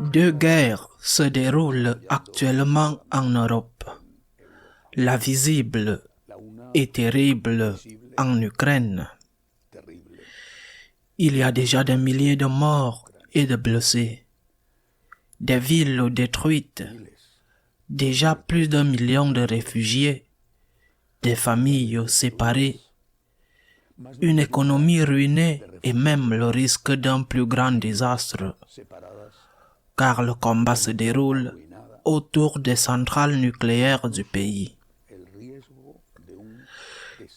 Deux guerres se déroulent actuellement en Europe. La visible et terrible en Ukraine. Il y a déjà des milliers de morts et de blessés. Des villes détruites. Déjà plus d'1 million de réfugiés. Des familles séparées. Une économie ruinée et même le risque d'un plus grand désastre. Car le combat se déroule autour des centrales nucléaires du pays.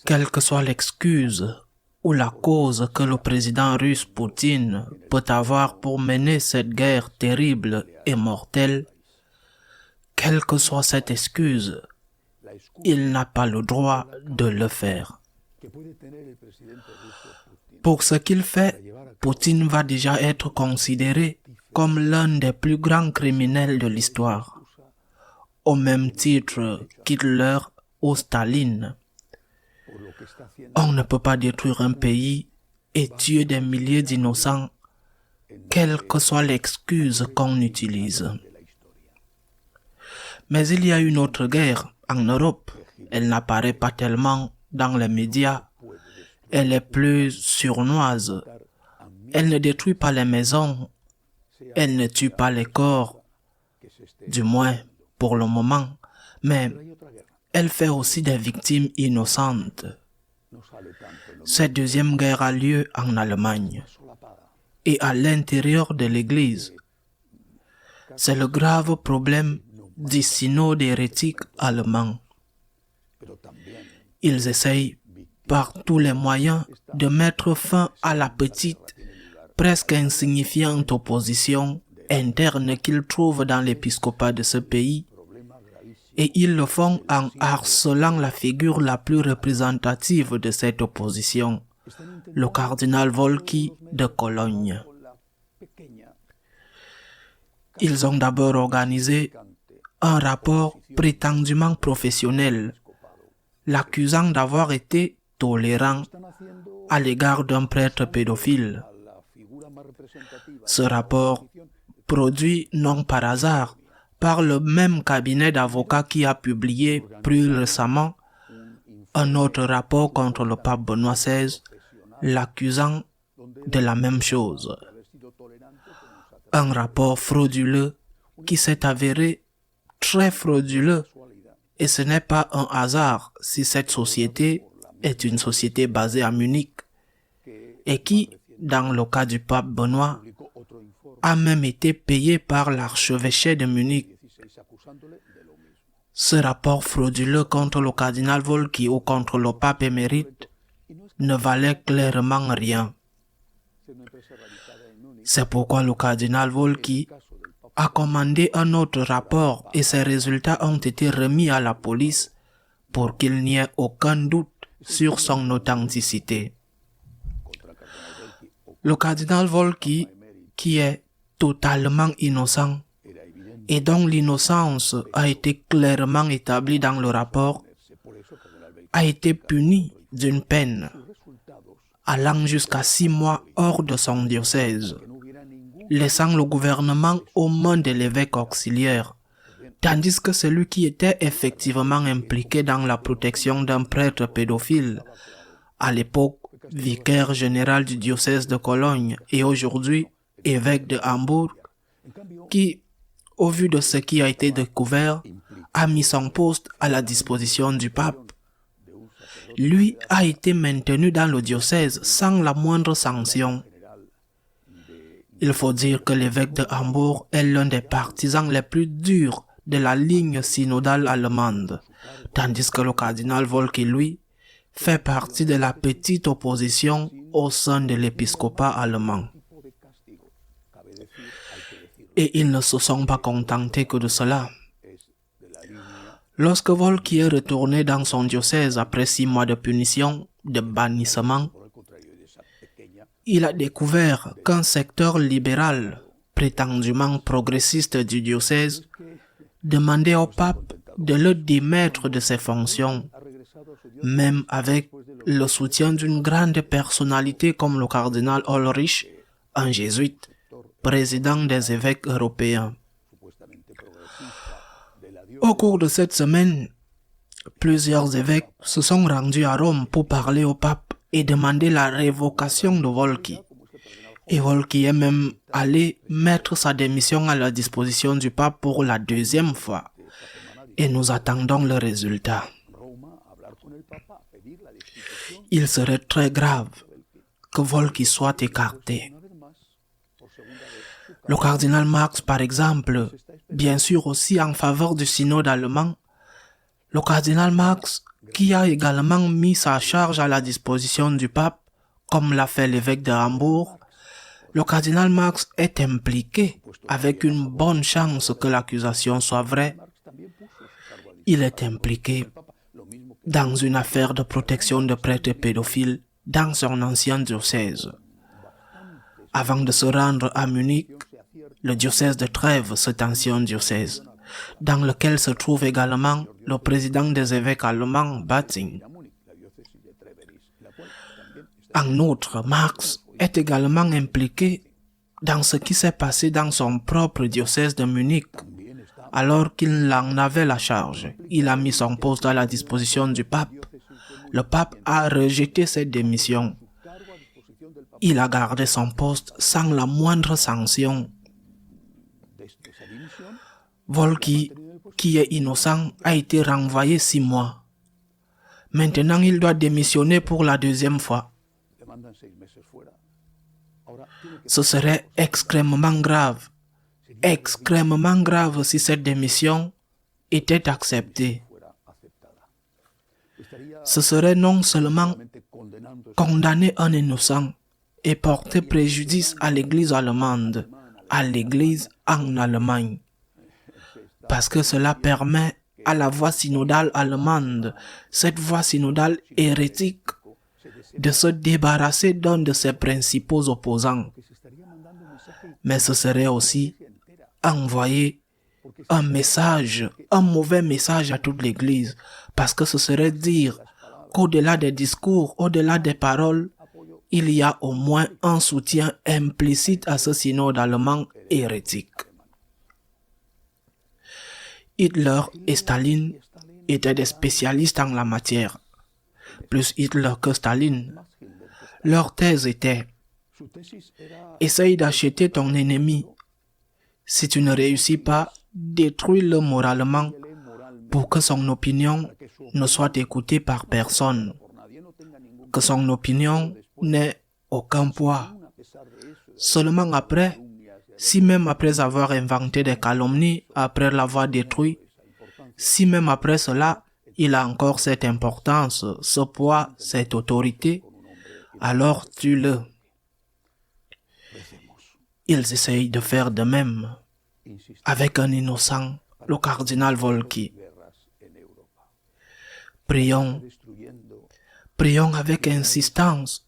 Quelle que soit l'excuse ou la cause que le président russe Poutine peut avoir pour mener cette guerre terrible et mortelle, quelle que soit cette excuse, il n'a pas le droit de le faire. Pour ce qu'il fait, Poutine va déjà être considéré comme l'un des plus grands criminels de l'histoire, au même titre qu'Hitler ou Staline. On ne peut pas détruire un pays et tuer des milliers d'innocents, quelle que soit l'excuse qu'on utilise. Mais il y a une autre guerre en Europe. Elle n'apparaît pas tellement dans les médias. Elle est plus sournoise. Elle ne détruit pas les maisons. Elle ne tue pas les corps, du moins pour le moment. Mais elle fait aussi des victimes innocentes. Cette deuxième guerre a lieu en Allemagne et à l'intérieur de l'Église. C'est le grave problème du synode hérétique allemand. Ils essayent par tous les moyens de mettre fin à la petite, presque insignifiante opposition interne qu'ils trouvent dans l'épiscopat de ce pays, et ils le font en harcelant la figure la plus représentative de cette opposition, le cardinal Volki de Cologne. Ils ont d'abord organisé un rapport prétendument professionnel, l'accusant d'avoir été tolérant à l'égard d'un prêtre pédophile. Ce rapport, produit non par hasard par le même cabinet d'avocats qui a publié plus récemment un autre rapport contre le pape Benoît XVI, l'accusant de la même chose. Un rapport frauduleux qui s'est avéré très frauduleux, et ce n'est pas un hasard si cette société est une société basée à Munich et qui, dans le cas du pape Benoît, a même été payée par l'archevêché de Munich. Ce rapport frauduleux contre le cardinal Volki ou contre le pape émérite ne valait clairement rien. C'est pourquoi le cardinal Volki a commandé un autre rapport et ses résultats ont été remis à la police pour qu'il n'y ait aucun doute sur son authenticité. Le cardinal Volki, qui est totalement innocent et dont l'innocence a été clairement établie dans le rapport, a été puni d'une peine allant jusqu'à 6 mois hors de son diocèse, laissant le gouvernement aux mains de l'évêque auxiliaire, tandis que celui qui était effectivement impliqué dans la protection d'un prêtre pédophile, à l'époque vicaire général du diocèse de Cologne et aujourd'hui évêque de Hambourg, qui, au vu de ce qui a été découvert, a mis son poste à la disposition du pape. Lui a été maintenu dans le diocèse sans la moindre sanction. Il faut dire que l'évêque de Hambourg est l'un des partisans les plus durs de la ligne synodale allemande, tandis que le cardinal Volki, lui, fait partie de la petite opposition au sein de l'épiscopat allemand. Et ils ne se sont pas contentés que de cela. Lorsque Volki est retourné dans son diocèse après 6 mois de punition, de bannissement, il a découvert qu'un secteur libéral, prétendument progressiste du diocèse, demandait au pape de le démettre de ses fonctions, même avec le soutien d'une grande personnalité comme le cardinal Ulrich, un jésuite, président des évêques européens. Au cours de cette semaine, plusieurs évêques se sont rendus à Rome pour parler au pape et demander la révocation de Volki. Et Volki est même allé mettre sa démission à la disposition du pape pour la deuxième fois. Et nous attendons le résultat. Il serait très grave que Volki soit écarté. Le cardinal Marx, par exemple, bien sûr aussi en faveur du synode allemand, le cardinal Marx, qui a également mis sa charge à la disposition du pape, comme l'a fait l'évêque de Hambourg, le cardinal Marx est impliqué avec une bonne chance que l'accusation soit vraie. Il est impliqué dans une affaire de protection de prêtres pédophiles dans son ancien diocèse. Avant de se rendre à Munich, le diocèse de Trèves, cet ancien diocèse, dans lequel se trouve également le président des évêques allemands, Batzing. En outre, Marx est également impliqué dans ce qui s'est passé dans son propre diocèse de Munich. Alors qu'il en avait la charge, il a mis son poste à la disposition du pape. Le pape a rejeté cette démission. Il a gardé son poste sans la moindre sanction. Volki, qui est innocent, a été renvoyé 6 mois. Maintenant, il doit démissionner pour la deuxième fois. Ce serait extrêmement grave si cette démission était acceptée. Ce serait non seulement condamner un innocent et porter préjudice à l'Église allemande, à l'Église en Allemagne, parce que cela permet à la voie synodale allemande, cette voie synodale hérétique, de se débarrasser d'un de ses principaux opposants. Mais ce serait aussi envoyer un message, un mauvais message à toute l'Église, parce que ce serait dire qu'au-delà des discours, au-delà des paroles, il y a au moins un soutien implicite à ce synode allemand hérétique. Hitler et Staline étaient des spécialistes en la matière, plus Hitler que Staline. Leur thèse était « Essaye d'acheter ton ennemi. Si tu ne réussis pas, détruis-le moralement pour que son opinion ne soit écoutée par personne, que son opinion n'ait aucun poids. Seulement après, si même après avoir inventé des calomnies, après l'avoir détruit, si même après cela, il a encore cette importance, ce poids, cette autorité, alors tue-le. » Ils essayent de faire de même avec un innocent, le cardinal Volki. Prions avec insistance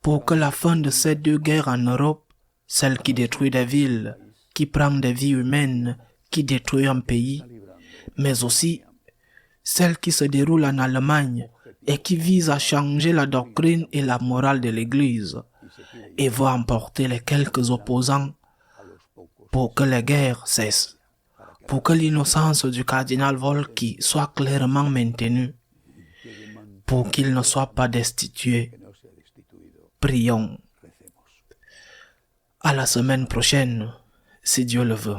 pour que la fin de ces 2 guerres en Europe, celle qui détruit des villes, qui prend des vies humaines, qui détruit un pays, mais aussi celle qui se déroule en Allemagne et qui vise à changer la doctrine et la morale de l'Église et va emporter les quelques opposants pour que les guerres cessent, pour que l'innocence du cardinal Volki soit clairement maintenue, pour qu'il ne soit pas destitué. Prions. À la semaine prochaine, si Dieu le veut.